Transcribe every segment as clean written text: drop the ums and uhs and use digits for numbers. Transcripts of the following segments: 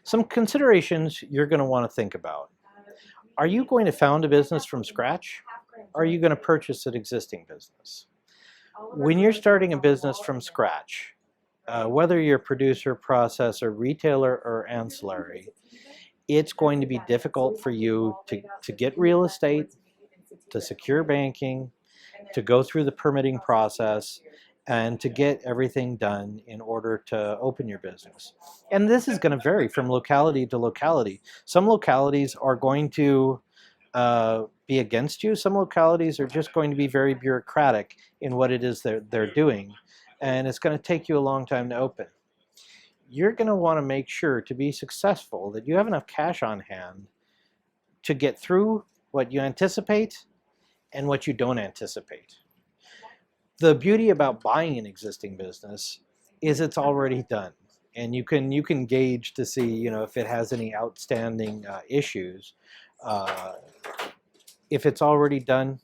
Some considerations you're going to want to think about. Are you going to found a business from scratch? Or are you going to purchase an existing business? When you're starting a business from scratch, whether you're producer, processor, retailer, or ancillary, it's going to be difficult for you to get real estate, to secure banking, to go through the permitting process, and to get everything done in order to open your business. And this is going to vary from locality to locality. Some localities are going to be against you. Some localities are just going to be very bureaucratic in what it is they're doing. And it's going to take you a long time to open. You're going to want to make sure to be successful that you have enough cash on hand to get through what you anticipate and what you don't anticipate. The beauty about buying an existing business is it's already done, and you can gauge to see, if it has any outstanding issues. If it's already done,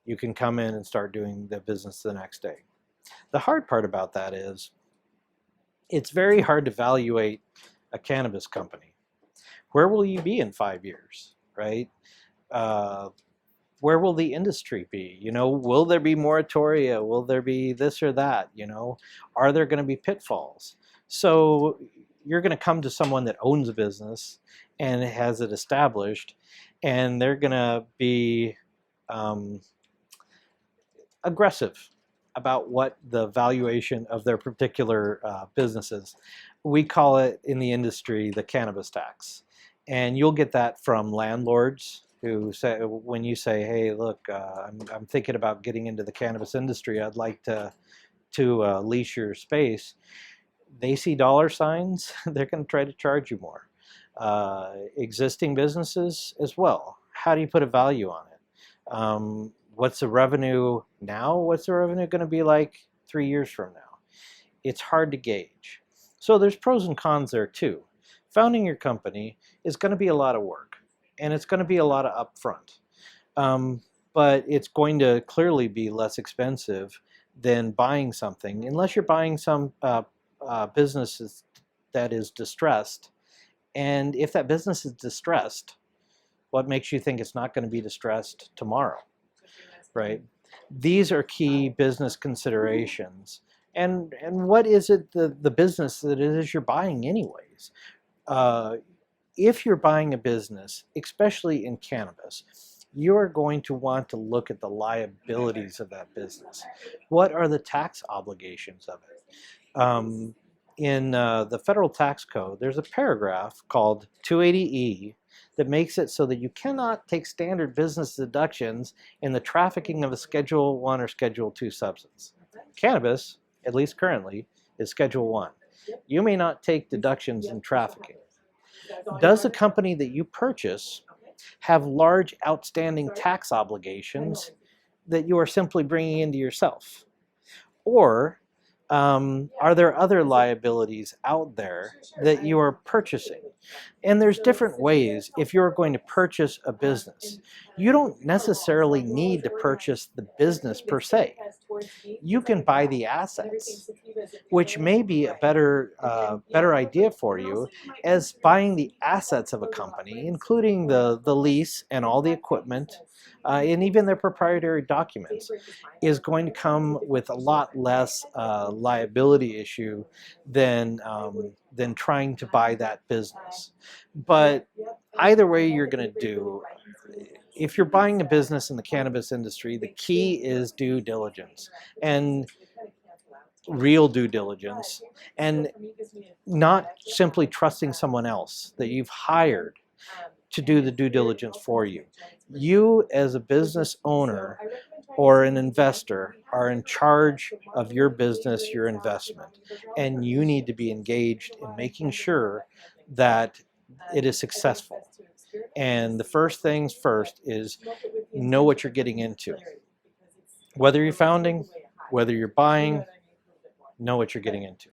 you can come in and start doing the business the next day. The hard part about that is it's very hard to evaluate a cannabis company. Where will you be in 5 years, right? Where will the industry be? Will there be moratoria? Will there be this or that? Are there going to be pitfalls? So you're going to come to someone that owns a business and has it established, and they're going to be aggressive about what the valuation of their particular business is. We call it in the industry the cannabis tax. And you'll get that from landlords who say, when you say, hey, look, I'm thinking about getting into the cannabis industry, I'd like to lease your space. They see dollar signs, they're going to try to charge you more. Existing businesses as well. How do you put a value on it? What's the revenue now? What's the revenue going to be like 3 years from now? It's hard to gauge. So there's pros and cons there too. Founding your company is going to be a lot of work, and it's going to be a lot of upfront. But it's going to clearly be less expensive than buying something, unless you're buying some business that is distressed. And if that business is distressed, what makes you think it's not going to be distressed tomorrow, right? These are key business considerations. And what is it, the business that it is you're buying anyways? If you're buying a business, especially in cannabis, you're going to want to look at the liabilities of that business. What are the tax obligations of it? In the federal tax code, there's a paragraph called 280E that makes it so that you cannot take standard business deductions in the trafficking of a Schedule 1 or Schedule 2 substance. Cannabis, at least currently, is Schedule 1. You may not take deductions in trafficking. Does the company that you purchase have large outstanding tax obligations that you are simply bringing into yourself? Or are there other liabilities out there that you are purchasing? And there's different ways if you're going to purchase a business. You don't necessarily need to purchase the business per se. You can buy the assets, which may be a better idea for you, as buying the assets of a company, including the lease and all the equipment, and even their proprietary documents, is going to come with a lot less liability issue than trying to buy that business. But either way you're going to do, if you're buying a business in the cannabis industry, the key is due diligence, and real due diligence, and not simply trusting someone else that you've hired to do the due diligence for you. You, as a business owner or an investor, are in charge of your business, your investment, and you need to be engaged in making sure that it is successful. And the first things first is know what you're getting into. Whether you're founding, whether you're buying, know what you're getting into.